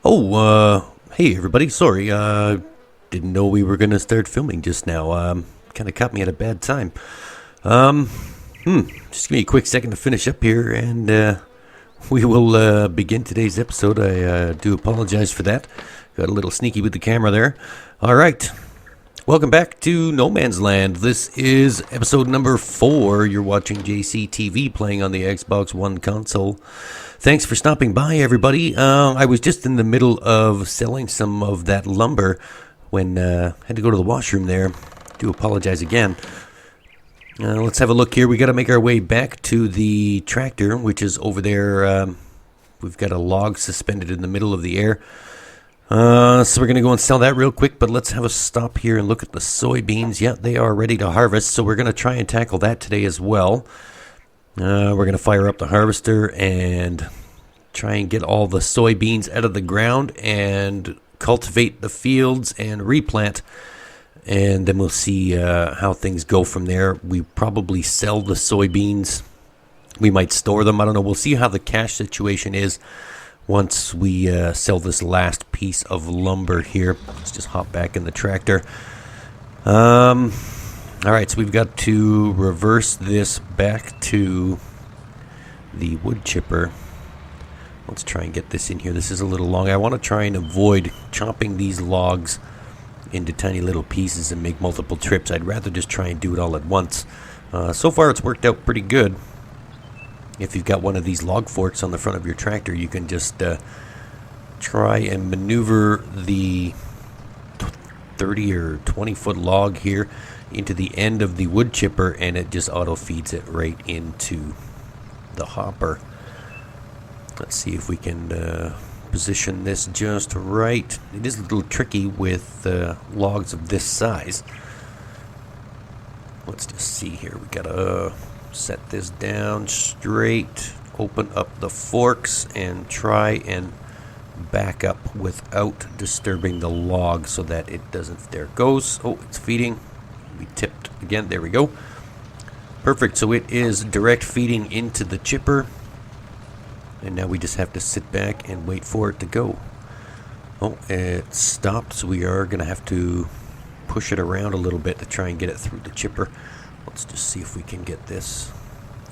Hey everybody, sorry, didn't know we were gonna start filming just now, kinda caught me at a bad time. Just give me a quick second to finish up here, and, we will, begin today's episode. I, do apologize for that. Got a little sneaky with the camera there. Alright, welcome back to No Man's Land. This is episode number 4. You're watching JCTV playing on the Xbox One console. Thanks for stopping by, everybody. I was just in the middle of selling some of that lumber when I had to go to the washroom there. Do apologize again. Let's have a look here. We got to make our way back to the tractor, which is over there. We've got a log suspended in the middle of the air. So we're going to go and sell that real quick, but let's have a stop here and look at the soybeans. Yeah, they are ready to harvest, so we're going to try and tackle that today as well. We're going to fire up the harvester and try and get all the soybeans out of the ground and cultivate the fields and replant. And then we'll see how things go from there. We probably sell the soybeans. We might store them. I don't know. We'll see how the cash situation is once we sell this last piece of lumber here. Let's just hop back in the tractor. Alright, so we've got to reverse this back to the wood chipper. Let's try and get this in here. This is a little long. I want to try and avoid chopping these logs into tiny little pieces and make multiple trips. I'd rather just try and do it all at once. So far it's worked out pretty good. If you've got one of these log forks on the front of your tractor, you can just try and maneuver the 30 or 20 foot log here into the end of the wood chipper, and it just auto feeds it right into the hopper. Let's see if we can position this just right. It is a little tricky with logs of this size. Let's just see here. We gotta set this down straight, open up the forks, and try and back up without disturbing the log so that it doesn't. There it goes. Oh, it's feeding. We tipped again. There we go. Perfect. So it is direct feeding into the chipper. And now we just have to sit back and wait for it to go. Oh, it stopped. So we are going to have to push it around a little bit to try and get it through the chipper. Let's just see if we can get this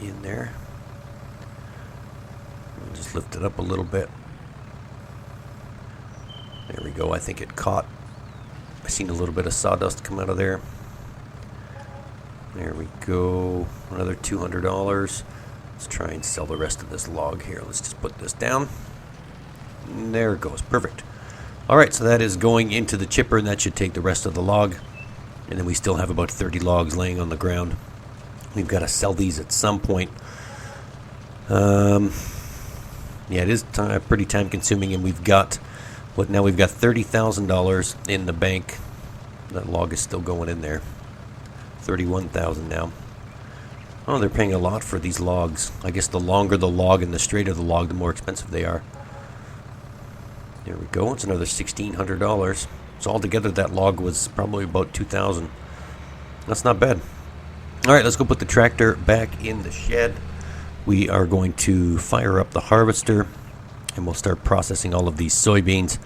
in there. We'll just lift it up a little bit. There we go. I think it caught. I seen a little bit of sawdust come out of there. There we go. Another $200. Let's try and sell the rest of this log here. Let's just put this down. And there it goes. Perfect. Alright, so that is going into the chipper, and that should take the rest of the log. And then we still have about 30 logs laying on the ground. We've got to sell these at some point. Yeah, it is pretty time consuming, and we've got now we've got $30,000 in the bank. That log is still going in there. 31,000 now. Oh, they're paying a lot for these logs. I guess the longer the log and the straighter the log, the more expensive they are. There we go. It's another $1,600. So altogether, that log was probably about $2,000. That's not bad. All right, let's go put the tractor back in the shed. We are going to fire up the harvester, and we'll start processing all of these soybeans.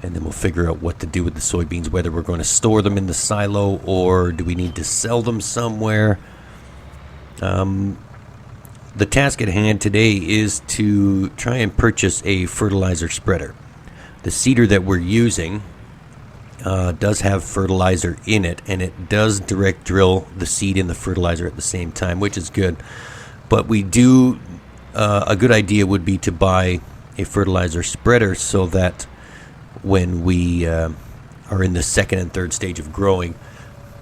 And then we'll figure out what to do with the soybeans, whether we're going to store them in the silo or do we need to sell them somewhere. The task at hand today is to try and purchase a fertilizer spreader. The seeder that we're using does have fertilizer in it, and it does direct drill the seed and the fertilizer at the same time, which is good. But we do, a good idea would be to buy a fertilizer spreader so that when we are in the second and third stage of growing,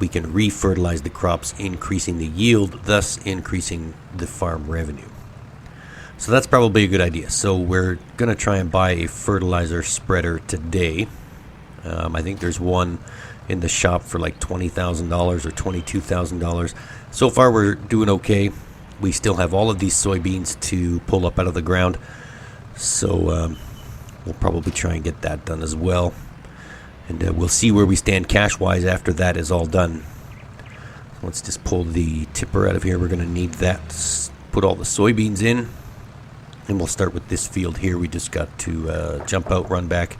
we can re-fertilize the crops, increasing the yield, thus increasing the farm revenue. So that's probably a good idea. So we're going to try and buy a fertilizer spreader today. I think there's one in the shop for like $20,000 or $22,000. So far we're doing okay. We still have all of these soybeans to pull up out of the ground. So we'll probably try and get that done as well. And we'll see where we stand cash-wise after that is all done. Let's just pull the tipper out of here. We're going to need that. Put all the soybeans in. And we'll start with this field here. We just got to jump out, run back,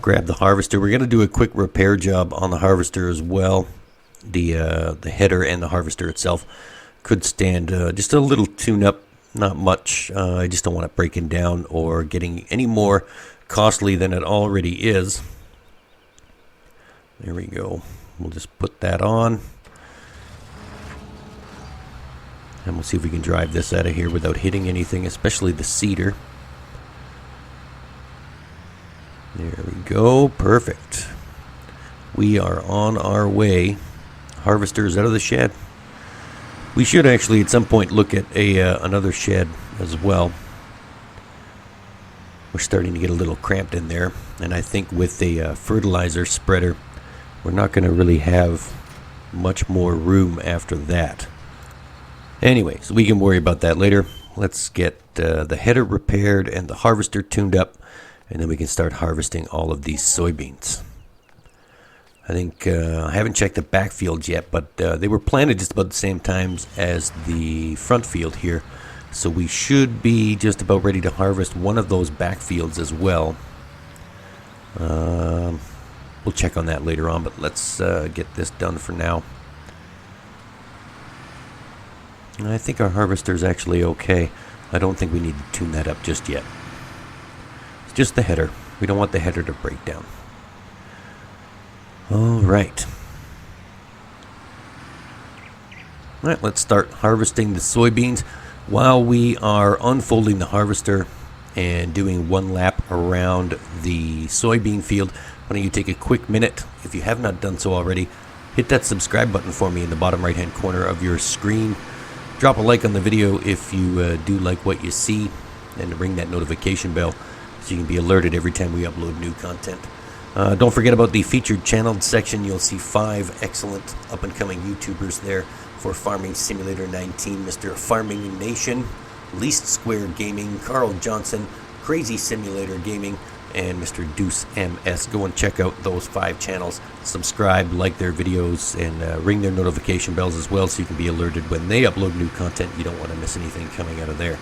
grab the harvester. We're going to do a quick repair job on the harvester as well. The header and the harvester itself could stand just a little tune-up, not much. I just don't want it breaking down or getting any more costly than it already is. There we go. We'll just put that on. And we'll see if we can drive this out of here without hitting anything, especially the cedar. There we go. Perfect. We are on our way. Harvester's out of the shed. We should actually at some point look at another shed as well. We're starting to get a little cramped in there. And I think with a fertilizer spreader, we're not going to really have much more room after that. Anyways, we can worry about that later. Let's get the header repaired and the harvester tuned up, and then we can start harvesting all of these soybeans. I think I haven't checked the backfields yet, but they were planted just about the same times as the front field here. So we should be just about ready to harvest one of those backfields as well. We'll check on that later on, but let's get this done for now. I think our harvester is actually okay. I don't think we need to tune that up just yet. It's just the header. We don't want the header to break down. All right. All right, let's start harvesting the soybeans. While we are unfolding the harvester and doing one lap around the soybean field, why don't you take a quick minute, if you have not done so already, hit that subscribe button for me in the bottom right hand corner of your screen. Drop a like on the video if you do like what you see, and ring that notification bell so you can be alerted every time we upload new content. Don't forget about the featured channeled section. You'll see 5 excellent up-and-coming YouTubers there for Farming Simulator 19, Mr. Farming Nation, Least Square Gaming, Carl Johnson, Crazy Simulator Gaming, and Mr. Deuce MS. Go and check out those 5 channels. Subscribe, like their videos, and ring their notification bells as well so you can be alerted when they upload new content. You don't want to miss anything coming out of there.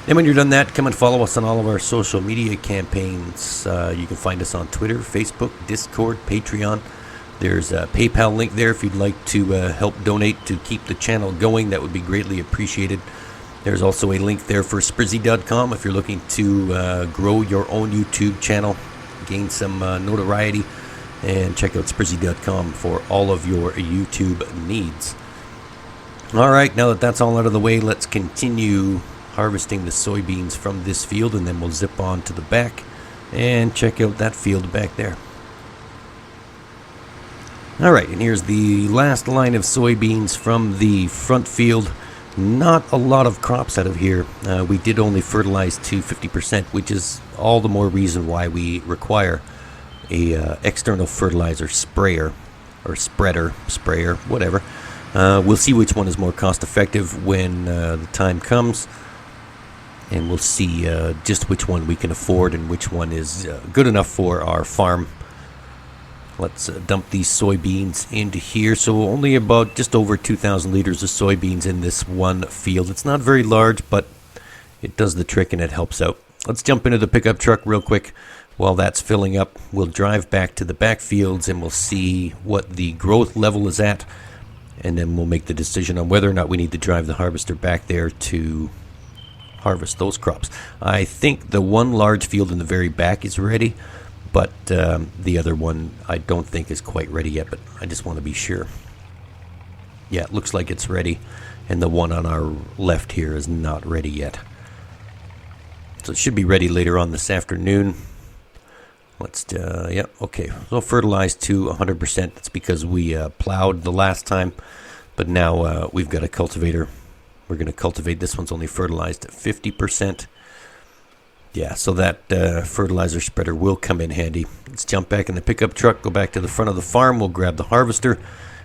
And when you're done that, come and follow us on all of our social media campaigns. You can find us on Twitter, Facebook, Discord, Patreon. There's a PayPal link there if you'd like to help donate to keep the channel going. That would be greatly appreciated. There's also a link there for Sprizzy.com if you're looking to grow your own YouTube channel, gain some notoriety, and check out Sprizzy.com for all of your YouTube needs. All right, now that that's all out of the way, let's continue harvesting the soybeans from this field, and then we'll zip on to the back and check out that field back there. All right, and here's the last line of soybeans from the front field. Not a lot of crops out of here. We did only fertilize to 50%, which is all the more reason why we require a external fertilizer sprayer or sprayer, whatever. We'll see which one is more cost effective when the time comes, and we'll see just which one we can afford and which one is good enough for our farm. Let's dump these soybeans into here. So only about just over 2,000 liters of soybeans in this one field. It's not very large, but it does the trick and it helps out. Let's jump into the pickup truck real quick. While that's filling up, we'll drive back to the back fields and we'll see what the growth level is at. And then we'll make the decision on whether or not we need to drive the harvester back there to harvest those crops. I think the one large field in the very back is ready, but the other one I don't think is quite ready yet, but I just want to be sure. Yeah, it looks like it's ready, and the one on our left here is not ready yet. So it should be ready later on this afternoon. Let's, yeah, okay. So fertilized to 100%. That's because we plowed the last time, but now we've got a cultivator. We're going to cultivate. This one's only fertilized at 50%. Yeah, so that fertilizer spreader will come in handy. Let's jump back in the pickup truck, go back to the front of the farm. We'll grab the harvester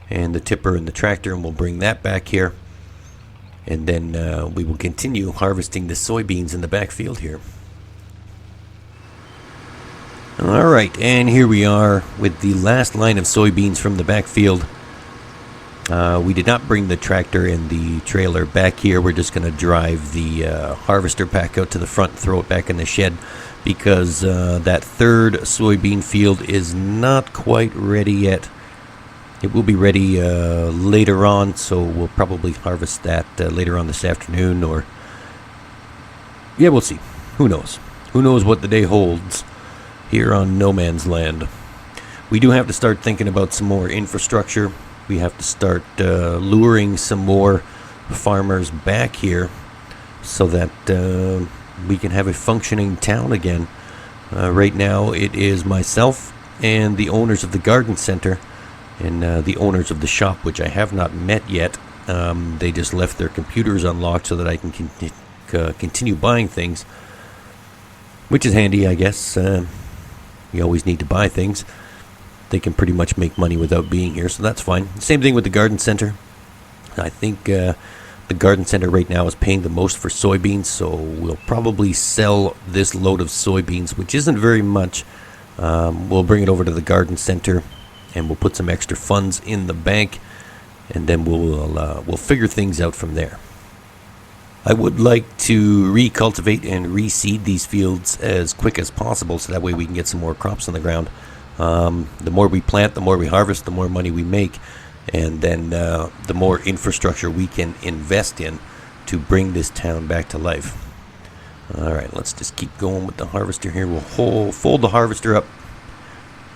and the tipper and the tractor, and we'll bring that back here. And then we will continue harvesting the soybeans in the backfield here. All right, and here we are with the last line of soybeans from the backfield. We did not bring the tractor and the trailer back here. We're just going to drive the harvester back out to the front and throw it back in the shed because that third soybean field is not quite ready yet. It will be ready later on, so we'll probably harvest that later on this afternoon, or yeah, we'll see. Who knows? Who knows what the day holds here on No Man's Land. We do have to start thinking about some more infrastructure. We have to start luring some more farmers back here so that we can have a functioning town again. Right now it is myself and the owners of the garden center and the owners of the shop, which I have not met yet. They just left their computers unlocked so that I can continue buying things, which is handy, I guess. You always need to buy things. They can pretty much make money without being here, so that's fine. Same thing with the garden center. I think the garden center right now is paying the most for soybeans, so we'll probably sell this load of soybeans, which isn't very much. We'll bring it over to the garden center, and we'll put some extra funds in the bank, and then we'll figure things out from there. I would like to recultivate and reseed these fields as quick as possible, so that way we can get some more crops on the ground. The more we plant, the more we harvest, the more money we make, and then the more infrastructure we can invest in to bring this town back to life. Alright, let's just keep going with the harvester here. We'll fold the harvester up.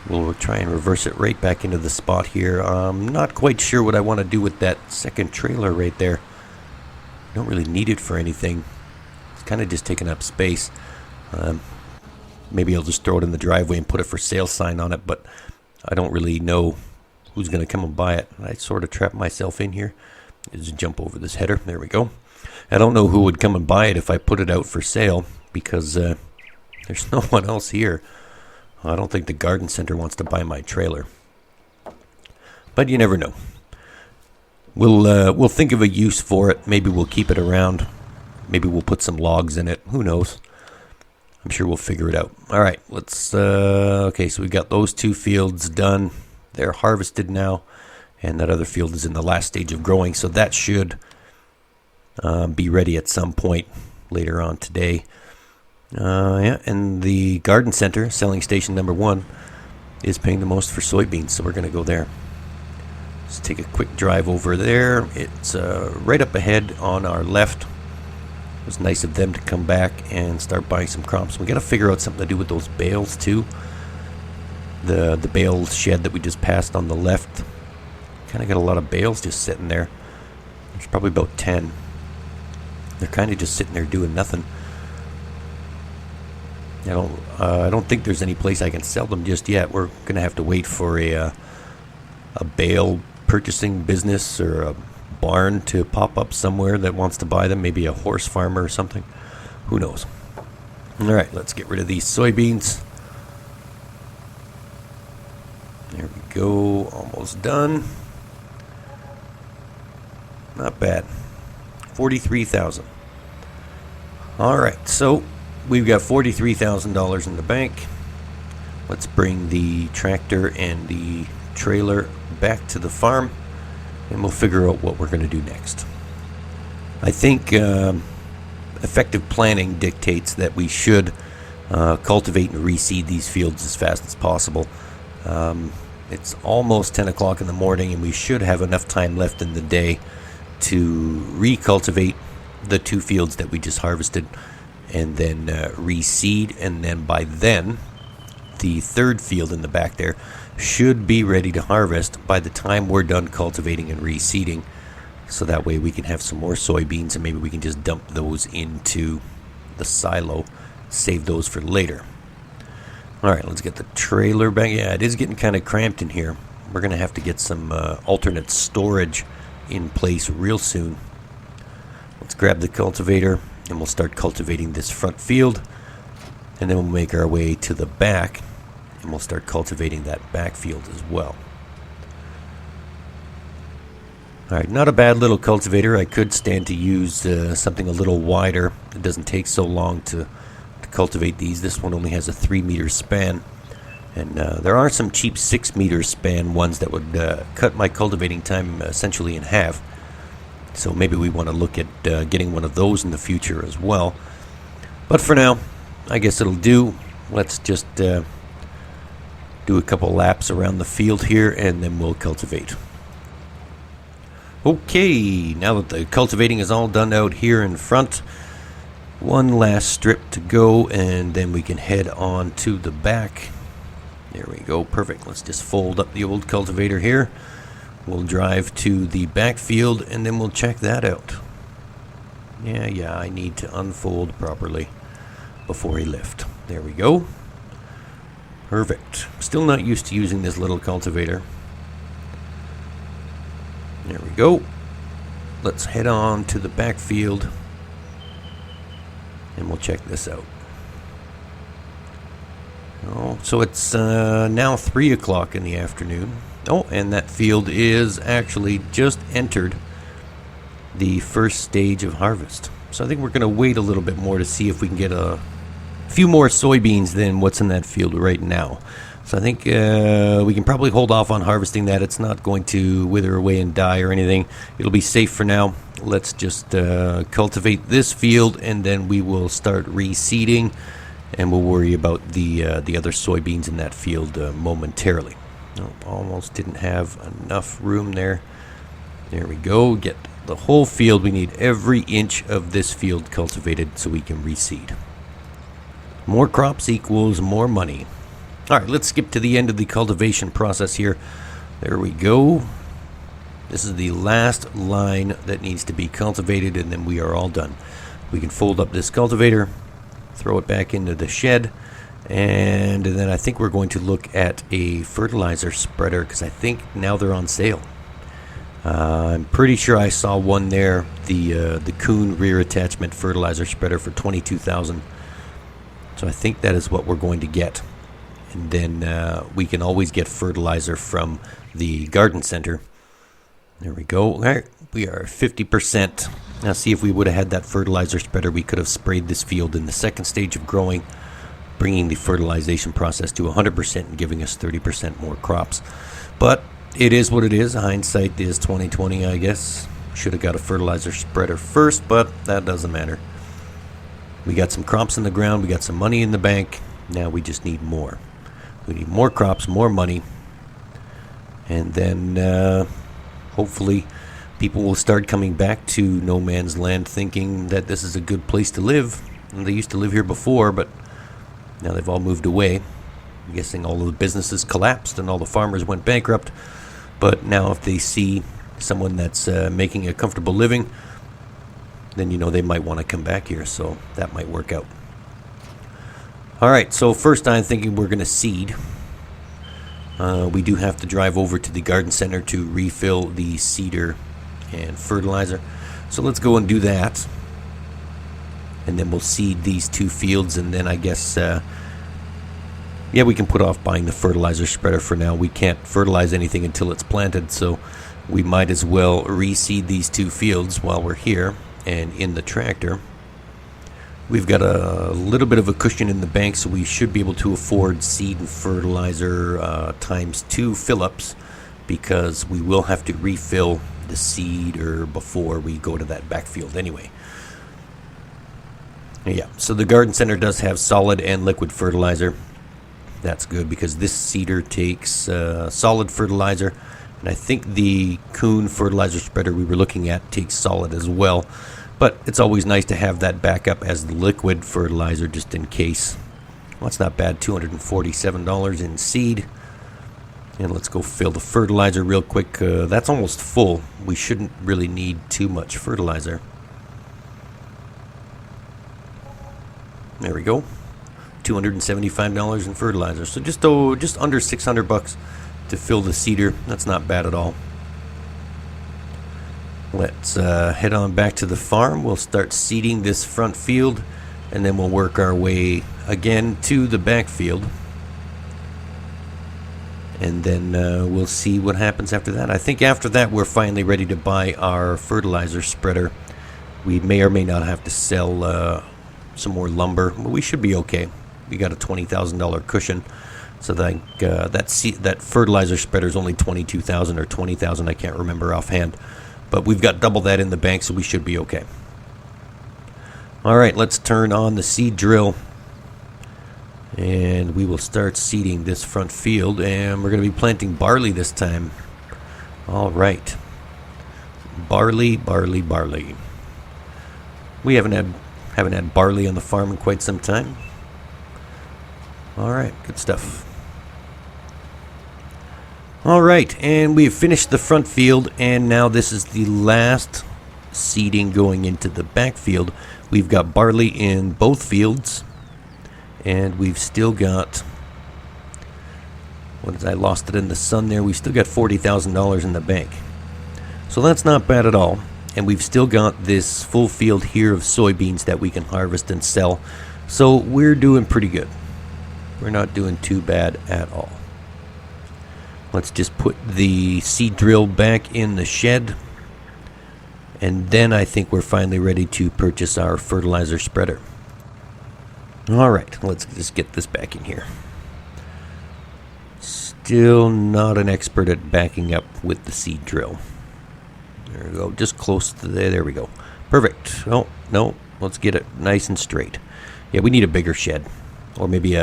We'll try and reverse it right back into the spot here. I'm not quite sure what I want to do with that second trailer right there. I don't really need it for anything. It's kind of just taking up space. Maybe I'll just throw it in the driveway and put a for sale sign on it, but I don't really know who's going to come and buy it. I sort of trapped myself in here. Just jump over this header. There we go. I don't know who would come and buy it if I put it out for sale because there's no one else here. I don't think the garden center wants to buy my trailer. But you never know. We'll think of a use for it. Maybe we'll keep it around. Maybe we'll put some logs in it. Who knows? I'm sure we'll figure it out. All right, let's. Okay, so we got those two fields done. They're harvested now, and that other field is in the last stage of growing. So that should be ready at some point later on today. Yeah, and the garden center, selling station number 1, is paying the most for soybeans. So we're going to go there. Let's take a quick drive over there. It's right up ahead on our left. It was nice of them to come back and start buying some crops. We got to figure out something to do with those bales too. The bale shed that we just passed on the left kind of got a lot of bales just sitting there. There's probably about 10. They're kind of just sitting there doing nothing. I don't think there's any place I can sell them just yet. We're gonna have to wait for a bale purchasing business or a barn to pop up somewhere that wants to buy them. Maybe a horse farmer or something. Who knows? All right, let's get rid of these soybeans. There we go. Almost done. Not bad. 43,000. All right, so we've got $43,000 in the bank. Let's bring the tractor and the trailer back to the farm, and we'll figure out what we're going to do next. I think effective planning dictates that we should cultivate and reseed these fields as fast as possible. It's almost 10 o'clock in the morning, and we should have enough time left in the day to recultivate the 2 fields that we just harvested and then reseed, and then by then the 3rd field in the back there should be ready to harvest by the time we're done cultivating and reseeding, so that way we can have some more soybeans and maybe we can just dump those into the silo, save those for later. Alright, let's get the trailer back. Yeah, it is getting kind of cramped in here. We're going to have to get some alternate storage in place real soon. Let's grab the cultivator and we'll start cultivating this front field, and then we'll make our way to the back and we'll start cultivating that back field as well. Alright, not a bad little cultivator. I could stand to use something a little wider. It doesn't take so long to cultivate these. This one only has a 3-meter span, And there are some cheap 6-meter span ones that would cut my cultivating time essentially in half. So maybe we want to look at getting one of those in the future as well. But for now, I guess it'll do. Let's just do a couple laps around the field here, and then we'll cultivate. Okay, now that the cultivating is all done out here in front, one last strip to go, and then we can head on to the back. There we go, perfect. Let's just fold up the old cultivator here. We'll drive to the backfield, and then we'll check that out. Yeah, I need to unfold properly before I lift. There we go. Perfect. Still not used to using this little cultivator. There we go. Let's head on to the backfield, and we'll check this out. Oh, so it's now 3 o'clock in the afternoon. Oh, and that field is actually just entered the first stage of harvest. So I think we're going to wait a little bit more to see if we can get a few more soybeans than what's in that field right now. So I think we can probably hold off on harvesting that. It's not going to wither away and die or anything. It'll be safe for now. Let's just cultivate this field, and then we will start reseeding, and we'll worry about the other soybeans in that field momentarily. Oh, almost didn't have enough room there. There we go. Get the whole field. We need every inch of this field cultivated so we can reseed. More crops equals more money. All right, let's skip to the end of the cultivation process here. There we go. This is the last line that needs to be cultivated, and then we are all done. We can fold up this cultivator, throw it back into the shed, and then I think we're going to look at a fertilizer spreader, because I think now they're on sale. I'm pretty sure I saw one there, the Kuhn rear attachment fertilizer spreader for $22,000. So I think that is what we're going to get. And then we can always get fertilizer from the garden center. There we go. All right, we are 50%. Now see, if we would have had that fertilizer spreader, we could have sprayed this field in the second stage of growing, bringing the fertilization process to 100% and giving us 30% more crops. But it is what it is. Hindsight is 2020, I guess. Should have got a fertilizer spreader first, but that doesn't matter. We got some crops in the ground. We got some money in the bank. Now we just need more. We need more crops, more money. And then hopefully people will start coming back to no man's land, thinking that this is a good place to live. And they used to live here before, but now they've all moved away. I'm guessing all of the businesses collapsed and all the farmers went bankrupt. But now if they see someone that's making a comfortable living, then they might want to come back here. So that might work out. All right, so first I'm thinking we're going to seed. We do have to drive over to the garden center to refill the seeder and fertilizer. So let's go and do that. And then we'll seed these 2 fields, and then I guess, we can put off buying the fertilizer spreader for now. We can't fertilize anything until it's planted, so we might as well reseed these 2 fields while we're here and in the tractor. We've got a little bit of a cushion in the bank, so we should be able to afford seed and fertilizer times 2 fill-ups, because we will have to refill the seeder before we go to that backfield anyway. Yeah, so the garden center does have solid and liquid fertilizer. That's good, because this seeder takes solid fertilizer, and I think the Kuhn fertilizer spreader we were looking at takes solid as well. But it's always nice to have that backup as the liquid fertilizer, just in case. Well, it's not bad, $247 in seed. And let's go fill the fertilizer real quick. That's almost full. We shouldn't really need too much fertilizer. There we go. $275 in fertilizer. So just under $600 to fill the seeder. That's not bad at all. Let's head on back to the farm. We'll start seeding this front field, and then we'll work our way again to the back field. And then we'll see what happens after that. I think after that we're finally ready to buy our fertilizer spreader. We may or may not have to sell some more lumber, but we should be okay. We got a $20,000 cushion. So that fertilizer spreader is only 22,000 or 20,000. I can't remember offhand. But we've got double that in the bank, so we should be okay. All right, let's turn on the seed drill. And we will start seeding this front field. And we're going to be planting barley this time. All right. Barley, barley, barley. We haven't had barley on the farm in quite some time. All right, good stuff. All right, and we've finished the front field, and now this is the last seeding going into the back field. We've got barley in both fields, and we've still got, I lost it in the sun there. We've still got $40,000 in the bank. So that's not bad at all. And we've still got this full field here of soybeans that we can harvest and sell. So we're doing pretty good. We're not doing too bad at all. Let's just put the seed drill back in the shed. And then I think we're finally ready to purchase our fertilizer spreader. All right, let's just get this back in here. Still not an expert at backing up with the seed drill. There we go, just close to there we go. Perfect. Oh, no, let's get it nice and straight. Yeah, we need a bigger shed. Or maybe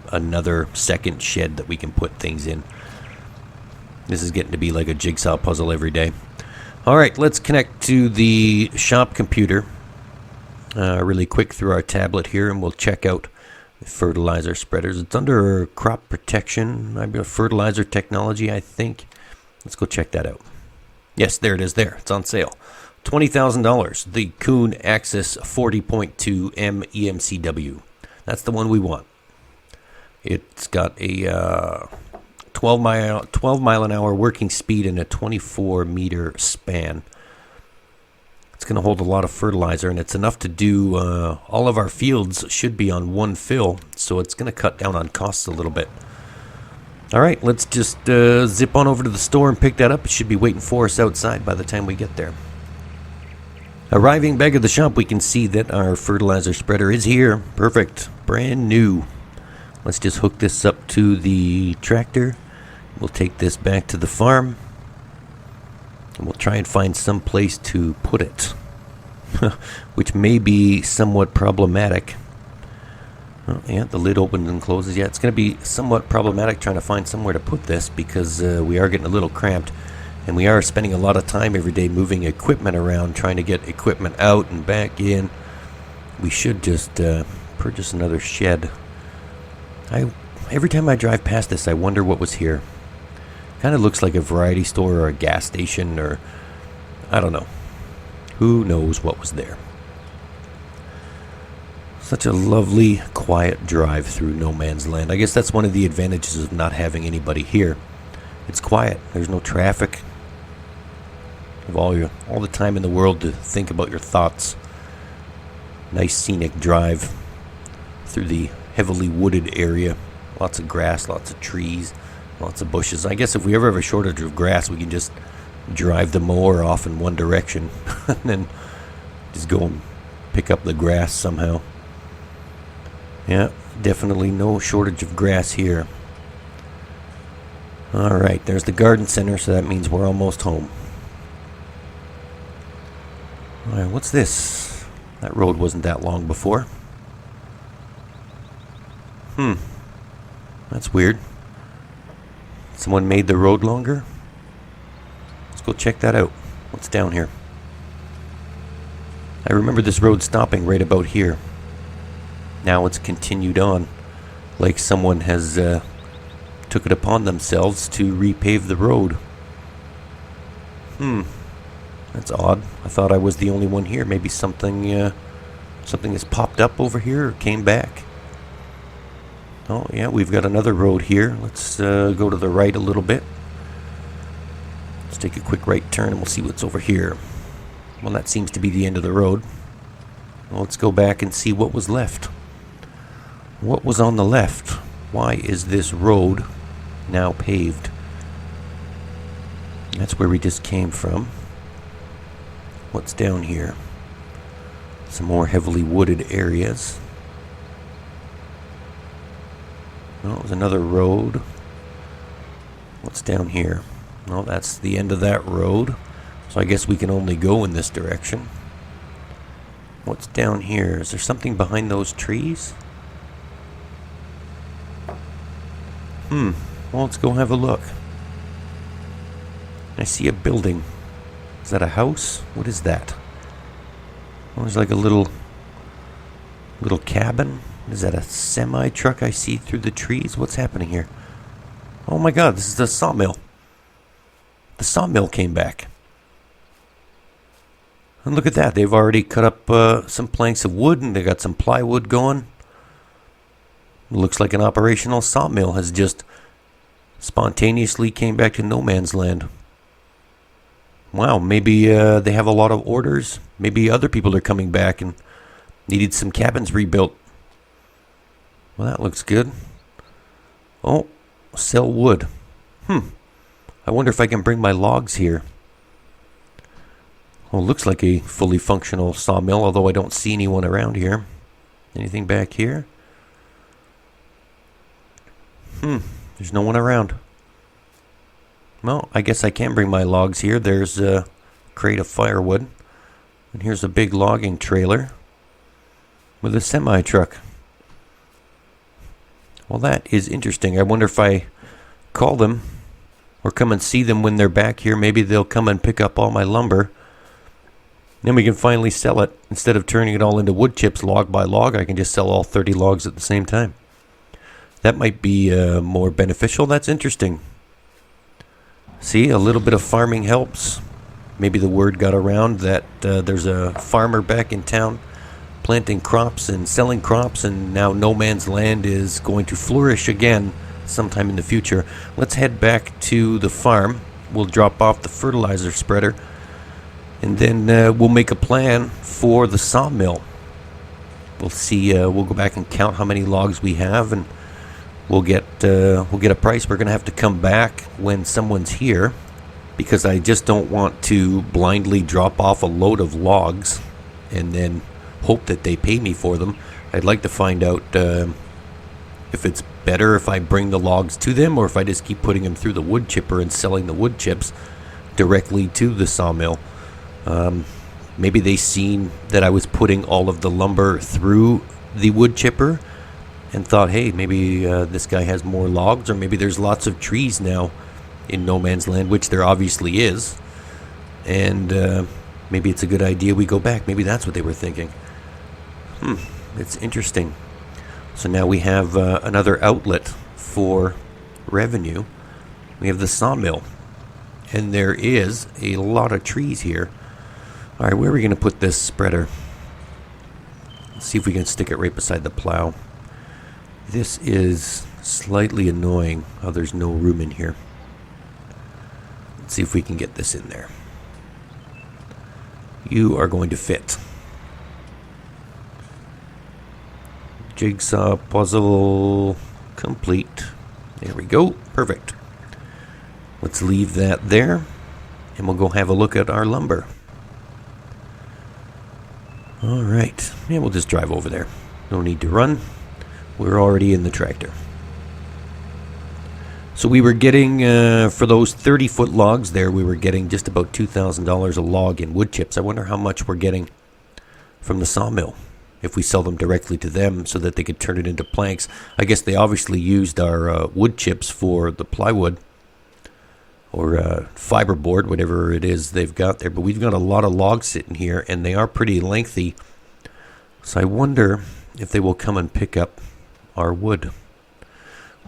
another second shed that we can put things in. This is getting to be like a jigsaw puzzle every day. All right, let's connect to the shop computer really quick through our tablet here, and we'll check out the fertilizer spreaders. It's under crop protection, fertilizer technology, I think. Let's go check that out. Yes, there it is there. It's on sale. $20,000. The Kuhn Axis 40.2 M EMCW. That's the one we want. It's got a 12 mile an hour working speed and a 24 meter span. It's going to hold a lot of fertilizer, and it's enough to do all of our fields should be on one fill, so it's going to cut down on costs a little bit. All right, let's just zip on over to the store and pick that up. It should be waiting for us outside by the time we get there. Arriving back at the shop, we can see that our fertilizer spreader is here. Perfect. Brand new. Let's just hook this up to the tractor. We'll take this back to the farm. And we'll try and find some place to put it. Which may be somewhat problematic. Oh, yeah, the lid opens and closes. Yeah, it's going to be somewhat problematic trying to find somewhere to put this because we are getting a little cramped. And we are spending a lot of time every day moving equipment around, trying to get equipment out and back in. We should just purchase another shed. Every time I drive past this, I wonder what was here. Kind of looks like a variety store or a gas station or I don't know. Who knows what was there? Such a lovely, quiet drive through no man's land. I guess that's one of the advantages of not having anybody here. It's quiet. There's no traffic. You have all the time in the world to think about your thoughts. Nice scenic drive through the heavily wooded area. Lots of grass, lots of trees, lots of bushes. I guess if we ever have a shortage of grass, we can just drive the mower off in one direction and then just go and pick up the grass somehow. Yeah, definitely no shortage of grass here. All right, there's the garden center, so that means we're almost home. All right, what's this? That road wasn't that long before. That's weird. Someone made the road longer? Let's go check that out. What's down here? I remember this road stopping right about here. Now it's continued on, like someone has took it upon themselves to repave the road. That's odd. I thought I was the only one here. Maybe something has popped up over here or came back. Oh yeah, we've got another road here. Let's go to the right a little bit. Let's take a quick right turn and we'll see what's over here. Well, that seems to be the end of the road. Well, let's go back and see what was left. What was on the left? Why is this road now paved? That's where we just came from. What's down here? Some more heavily wooded areas. Oh, there's another road. What's down here? No, that's the end of that road. So I guess we can only go in this direction. What's down here? Is there something behind those trees? Well, let's go have a look. I see a building. Is that a house? What is that? Oh, there's like a little cabin. Is that a semi-truck I see through the trees? What's happening here? Oh my god, this is the sawmill. The sawmill came back. And look at that. They've already cut up some planks of wood and they got some plywood going. It looks like an operational sawmill has just spontaneously came back to no man's land. Wow, maybe they have a lot of orders. Maybe other people are coming back and needed some cabins rebuilt. Well, that looks good. Oh, sell wood. I wonder if I can bring my logs here. Well, it looks like a fully functional sawmill, although I don't see anyone around here. Anything back here? There's no one around. Well, I guess I can bring my logs here. There's a crate of firewood. And here's a big logging trailer with a semi-truck. Well, that is interesting. I wonder if I call them or come and see them when they're back here. Maybe they'll come and pick up all my lumber. Then we can finally sell it. Instead of turning it all into wood chips log by log, I can just sell all 30 logs at the same time. That might be more beneficial. That's interesting. See, a little bit of farming helps. Maybe the word got around that there's a farmer back in town planting crops and selling crops, and now no man's land is going to flourish again sometime in the future. Let's head back to the farm. We'll drop off the fertilizer spreader, and then we'll make a plan for the sawmill. We'll see. We'll go back and count how many logs we have, and we'll get a price. We're gonna have to come back when someone's here, because I just don't want to blindly drop off a load of logs and then hope that they pay me for them. I'd like to find out if it's better if I bring the logs to them or if I just keep putting them through the wood chipper and selling the wood chips directly to the sawmill. Maybe they seen that I was putting all of the lumber through the wood chipper and thought, hey, maybe this guy has more logs, or maybe there's lots of trees now in no man's land, which there obviously is, and maybe it's a good idea we go back. Maybe that's what they were thinking. It's interesting. So now we have another outlet for revenue. We have the sawmill, and there is a lot of trees here. All right, where are we going to put this spreader? Let's see if we can stick it right beside the plow. This is slightly annoying how there's no room in here. Let's see if we can get this in there. You are going to fit. Jigsaw puzzle complete. There we go. Perfect. Let's leave that there, and we'll go have a look at our lumber. All right. Yeah, we'll just drive over there. No need to run. We're already in the tractor. So we were getting, for those 30-foot logs there, we were getting just about $2,000 a log in wood chips. I wonder how much we're getting from the sawmill if we sell them directly to them so that they could turn it into planks. I guess they obviously used our wood chips for the plywood or fiberboard, whatever it is they've got there. But we've got a lot of logs sitting here, and they are pretty lengthy. So I wonder if they will come and pick up our wood.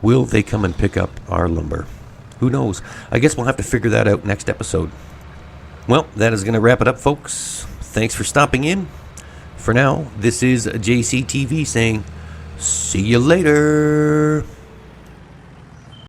Will they come and pick up our lumber? Who knows? I guess we'll have to figure that out next episode. Well, that is going to wrap it up, folks. Thanks for stopping in. For now, this is JCTV saying, see you later.